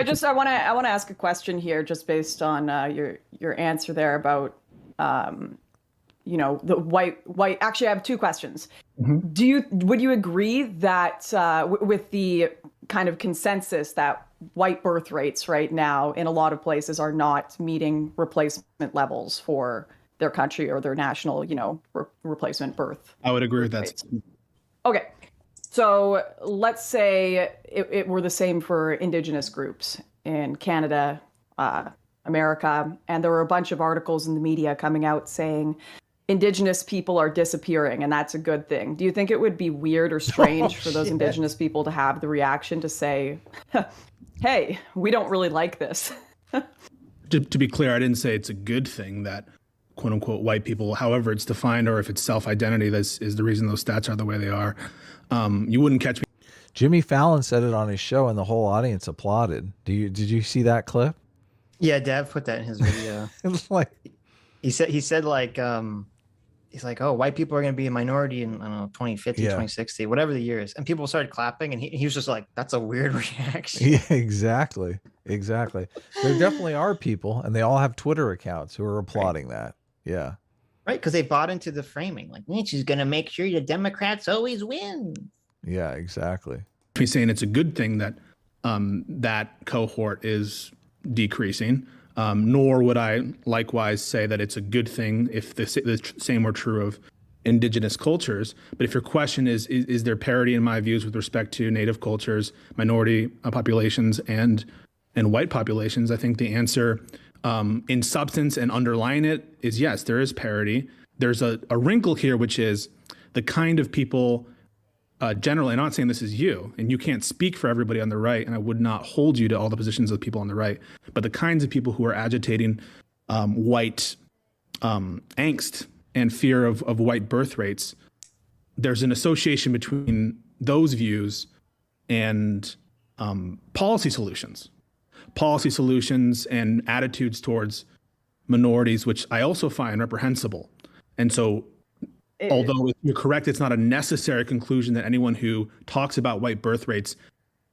I want to ask a question here, just based on your answer there about the white. Actually, I have two questions. Would you agree that with the kind of consensus that white birth rates right now in a lot of places are not meeting replacement levels for their country or their national, replacement birth? I would agree with that. Rates? Okay. So let's say it were the same for Indigenous groups in Canada, America, and there were a bunch of articles in the media coming out saying Indigenous people are disappearing, and that's a good thing. Do you think it would be weird or strange for those Indigenous people to have the reaction to say, hey, we don't really like this? To be clear, I didn't say it's a good thing that quote unquote white people, however it's defined, or if it's self-identity, that is the reason those stats are the way they are. You wouldn't catch me. Jimmy Fallon said it on his show and the whole audience applauded. Did you see that clip? Yeah, Dev put that in his video. It was like he said like he's like, oh, white people are going to be a minority in, I don't know, 2050, 2060, whatever the year is. And people started clapping, and he was just like, that's a weird reaction. Yeah, exactly. There definitely are people, and they all have Twitter accounts who are applauding that. Yeah. Right, because they bought into the framing. Like, Nietzsche's going to make sure the Democrats always win. Yeah, exactly. He's saying it's a good thing that that cohort is decreasing. Nor would I likewise say that it's a good thing if the same were true of Indigenous cultures. But if your question is there parity in my views with respect to Native cultures, minority populations, and white populations, I think the answer in substance and underlying it is yes, there is parity. There's a wrinkle here, which is the kind of people generally, I'm not saying this is you, and you can't speak for everybody on the right, and I would not hold you to all the positions of people on the right, but the kinds of people who are agitating white angst and fear of white birth rates, there's an association between those views and policy solutions and attitudes towards minorities, which I also find reprehensible. And so although you're correct, it's not a necessary conclusion that anyone who talks about white birth rates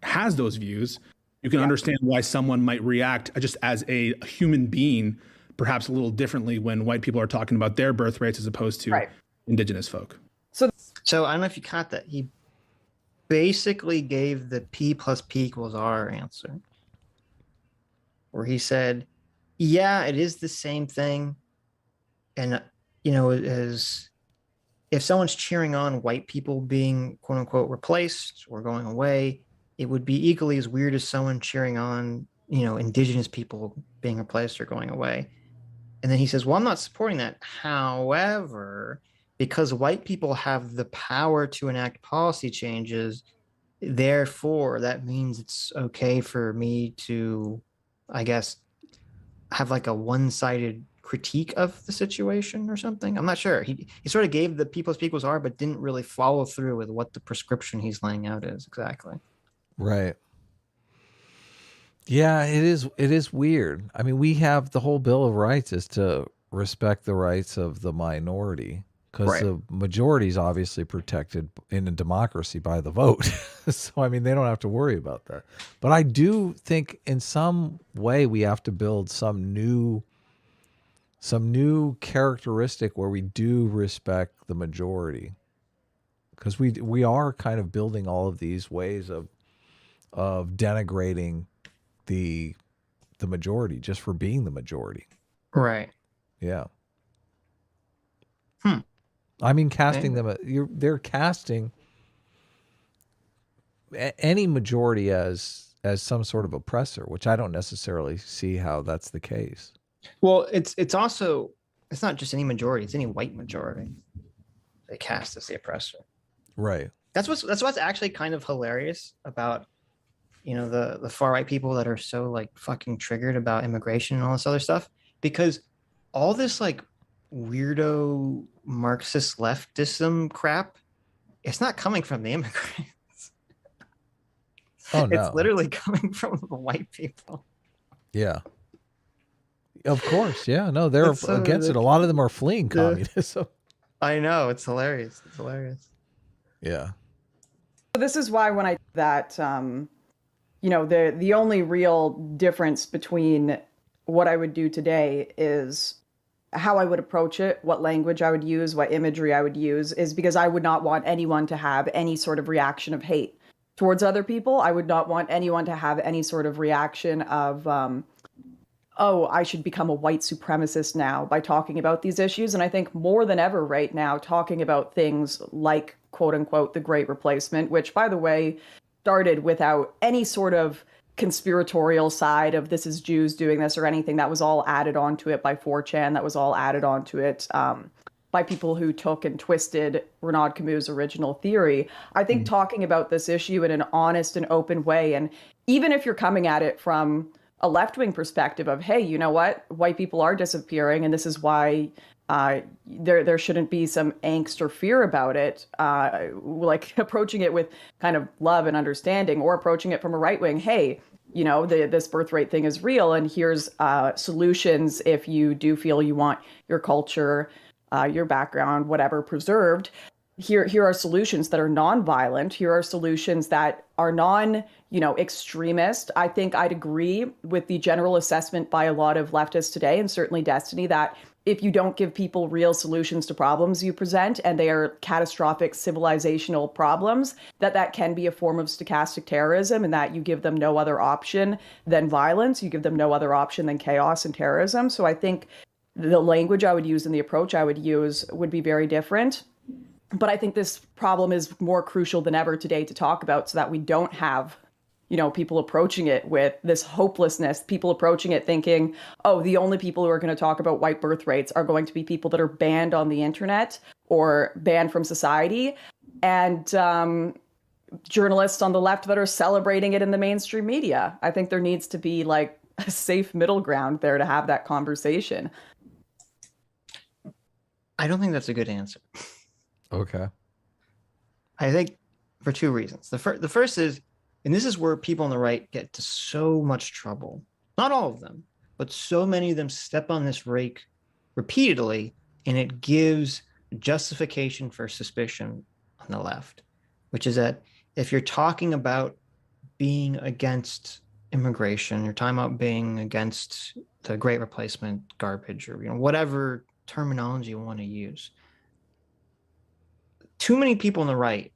has those views. You can understand why someone might react just as a human being, perhaps a little differently when white people are talking about their birth rates as opposed to Indigenous folk. So I don't know if you caught that. He basically gave the P plus P equals R answer, where he said, yeah, it is the same thing. And, as if someone's cheering on white people being quote unquote replaced or going away, it would be equally as weird as someone cheering on, Indigenous people being replaced or going away. And then he says, well, I'm not supporting that. However, because white people have the power to enact policy changes, therefore that means it's okay for me to, I guess, have like a one-sided critique of the situation or something. I'm not sure. He sort of gave the P plus P equals R, but didn't really follow through with what the prescription he's laying out is exactly. Right. Yeah, it is weird. I mean, we have the whole Bill of Rights is to respect the rights of the minority, because the majority is obviously protected in a democracy by the vote. So, I mean, they don't have to worry about that. But I do think in some way we have to build some new characteristic where we do respect the majority, because we are kind of building all of these ways of denigrating the majority just for being the majority. Right. Yeah. I mean, casting them, they're casting any majority as some sort of oppressor, which I don't necessarily see how that's the case. Well, it's also, it's not just any majority, it's any white majority they cast as the oppressor. Right. That's what's actually kind of hilarious about, the far right people that are so like fucking triggered about immigration and all this other stuff, because all this like weirdo Marxist leftism crap, it's not coming from the immigrants. Oh no. It's literally coming from the white people. Yeah. Of course, yeah. No, they're against it. A lot of them are fleeing communism. I know, it's hilarious. Yeah. This is why when I that the only real difference between what I would do today is how I would approach it, what language I would use, what imagery I would use, is because I would not want anyone to have any sort of reaction of hate towards other people. I would not want anyone to have any sort of reaction of, oh, I should become a white supremacist now by talking about these issues. And I think more than ever right now, talking about things like, quote unquote, the Great Replacement, which, by the way, started without any sort of conspiratorial side of this is Jews doing this or anything. That was all added onto it by 4chan. That was all added onto it by people who took and twisted Renaud Camus' original theory. I think talking about this issue in an honest and open way, and even if you're coming at it from a left-wing perspective of, hey, you know what, white people are disappearing, and this is why there shouldn't be some angst or fear about it, like approaching it with kind of love and understanding, or approaching it from a right wing, hey, this birth rate thing is real, and here's solutions if you do feel you want your culture, your background, whatever, preserved. Here are solutions that are non-violent. Here are solutions that are extremist. I think I'd agree with the general assessment by a lot of leftists today, and certainly Destiny, that if you don't give people real solutions to problems you present, and they are catastrophic civilizational problems, that can be a form of stochastic terrorism, and that you give them no other option than violence. You give them no other option than chaos and terrorism. So I think the language I would use and the approach I would use would be very different. But I think this problem is more crucial than ever today to talk about, so that we don't have people approaching it with this hopelessness, people approaching it thinking, oh, the only people who are going to talk about white birth rates are going to be people that are banned on the internet or banned from society, and journalists on the left that are celebrating it in the mainstream media. I think there needs to be like a safe middle ground there to have that conversation. I don't think that's a good answer. Okay. I think for two reasons. The first is, and this is where people on the right get to so much trouble. Not all of them, but so many of them step on this rake repeatedly, and it gives justification for suspicion on the left, which is that if you're talking about being against immigration, you're talking about being against the Great Replacement garbage, or whatever terminology you want to use, too many people on the right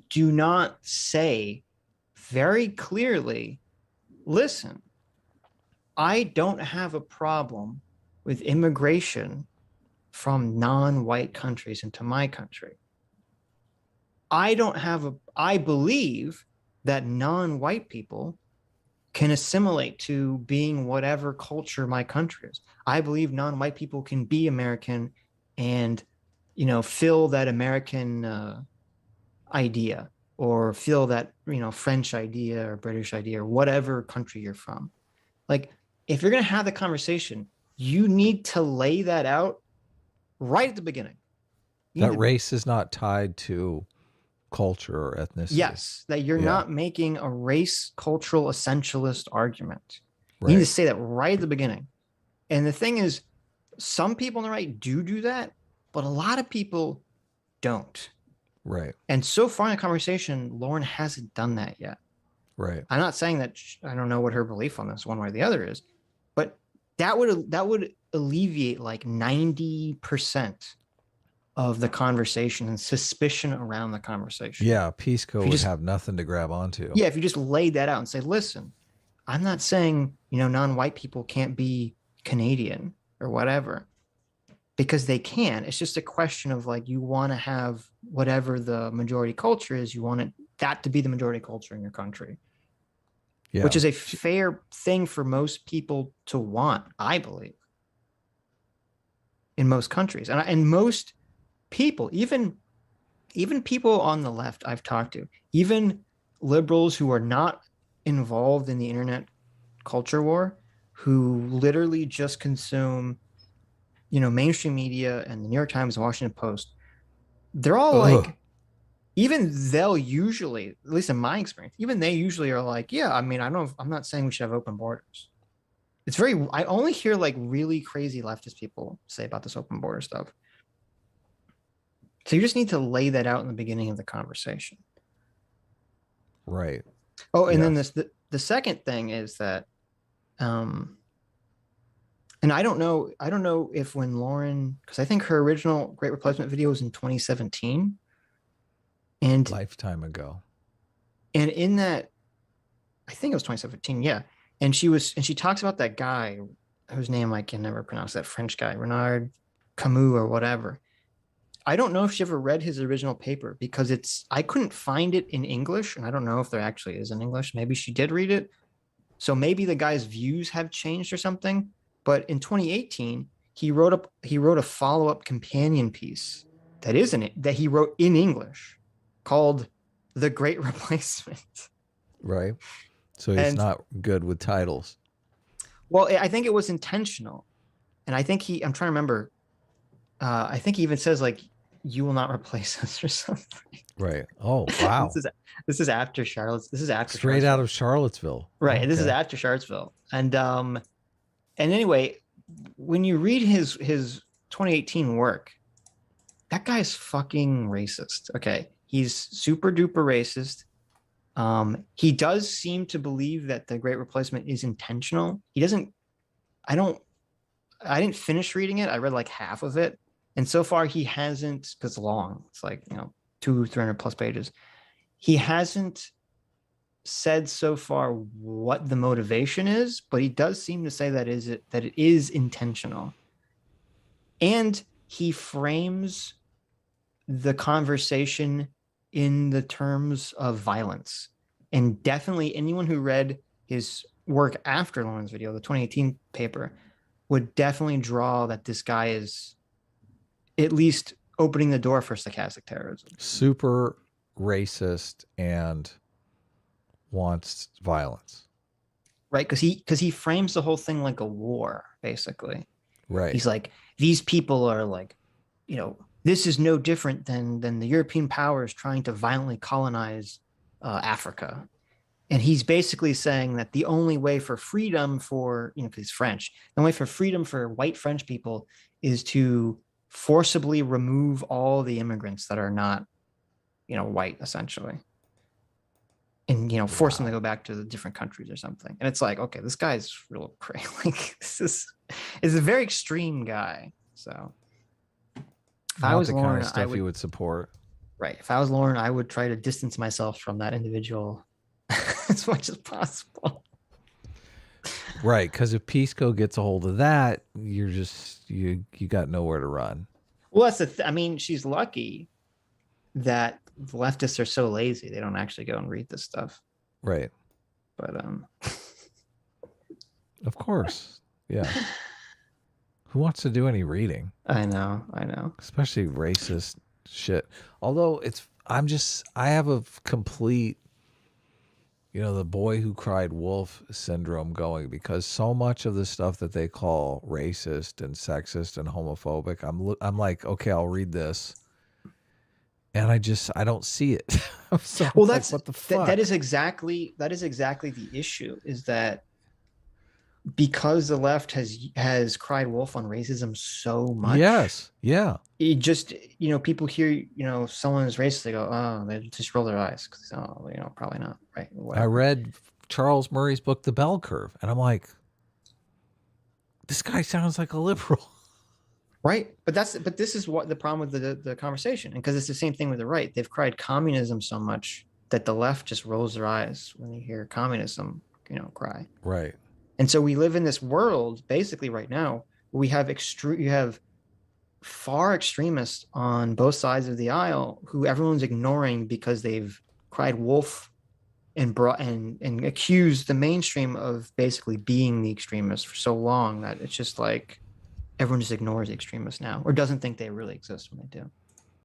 do not say very clearly, listen, I don't have a problem with immigration from non-white countries into my country. I believe that non-white people can assimilate to being whatever culture my country is. I believe non-white people can be American and, fill that American idea, or feel that, French idea or British idea or whatever country you're from. Like, if you're going to have the conversation, you need to lay that out right at the beginning. That race is not tied to culture or ethnicity. Yes, that you're not making a race cultural essentialist argument. Right. You need to say that right at the beginning. And the thing is, some people on the right do that, but a lot of people don't. Right. And so far in the conversation, Lauren hasn't done that yet. Right. I'm not saying that I don't know what her belief on this one way or the other is, but that would alleviate like 90% of the conversation and suspicion around the conversation. Yeah, Peace Corps would have nothing to grab onto. Yeah, if you just laid that out and say, listen, I'm not saying, non-white people can't be Canadian or whatever, because they can. It's just a question of like, you want to have whatever the majority culture is, you want that to be the majority culture in your country. Yeah. Which is a fair thing for most people to want, I believe, in most countries. And most people, even people on the left I've talked to, even liberals who are not involved in the internet culture war, who literally just consume, mainstream media and the New York Times and Washington Post, they're all like, even they'll usually, at least in my experience, even they usually are like, yeah, I'm not saying we should have open borders. I only hear like really crazy leftist people say about this open border stuff. So you just need to lay that out in the beginning of the conversation. Right. Oh, and then Yes. the second thing is that, and I don't know if when Lauren, because I think her original Great Replacement video was in 2017, and Lifetime ago. in that, I think it was 2017, yeah. And she talks about that guy whose name I can never pronounce, that French guy, Renard Camus or whatever. I don't know if she ever read his original paper because I couldn't find it in English, and I don't know if there actually is in English. Maybe she did read it. So maybe the guy's views have changed or something. But in 2018, he wrote a follow-up companion piece that he wrote in English called The Great Replacement. Right. So he's And not good with titles. well, I think it was intentional. And I think I'm trying to remember. I think he even says like, "You will not replace us" or something. Right. Oh, wow. This is after Charlotte's. This is after Straight out of Charlottesville. right. Okay. This is after Charlottesville. And anyway, when you read his 2018 work, that guy's fucking racist. Okay, he's super duper racist. He does seem to believe that the Great Replacement is intentional. He doesn't. I didn't finish reading it. I read like half of it. And so far he hasn't, because it's long. It's like, 300 plus pages. He hasn't said so far what the motivation is, but he does seem to say that it is intentional. And he frames the conversation in the terms of violence. And definitely anyone who read his work after Lauren's video, the 2018 paper, would definitely draw that this guy is at least opening the door for stochastic terrorism. Super racist and wants violence. Right? Because he frames the whole thing like a war, basically. Right. He's like, these people are like, this is no different than the European powers trying to violently colonize Africa. And he's basically saying that the only way for freedom for, because he's French, the only way for freedom for white French people is to forcibly remove all the immigrants that are not, white, essentially. And, force them to go back to the different countries or something. And it's like, okay, this guy's real crazy. Like, this is a very extreme guy. So if I was the Lauren, kind of stuff you would support. Right. If I was Lauren, I would try to distance myself from that individual as much as possible. Right, because if Pisco gets a hold of that, you're just you got nowhere to run. Well, that's I mean, she's lucky that the leftists are so lazy they don't actually go and read this stuff. Right. But of course. Yeah. Who wants to do any reading? I know. Especially racist shit. Although I have a complete, the boy who cried wolf syndrome going, because so much of the stuff that they call racist and sexist and homophobic, I'm like, okay, I'll read this. And I don't see it. So well, that's like, what the fuck? That is exactly the issue, is that because the left has cried wolf on racism so much. Yes. Yeah. It just, people hear, someone is racist, they go, oh, they just roll their eyes because, probably not. Right. Whatever. I read Charles Murray's book, The Bell Curve, and I'm like, this guy sounds like a liberal. Right. But this is what the problem with the conversation. And because it's the same thing with the right. They've cried communism so much that the left just rolls their eyes when they hear communism, cry. Right. And so we live in this world basically right now where you have far extremists on both sides of the aisle who everyone's ignoring because they've cried wolf and accused the mainstream of basically being the extremists for so long that it's just like everyone just ignores the extremists now, or doesn't think they really exist when they do.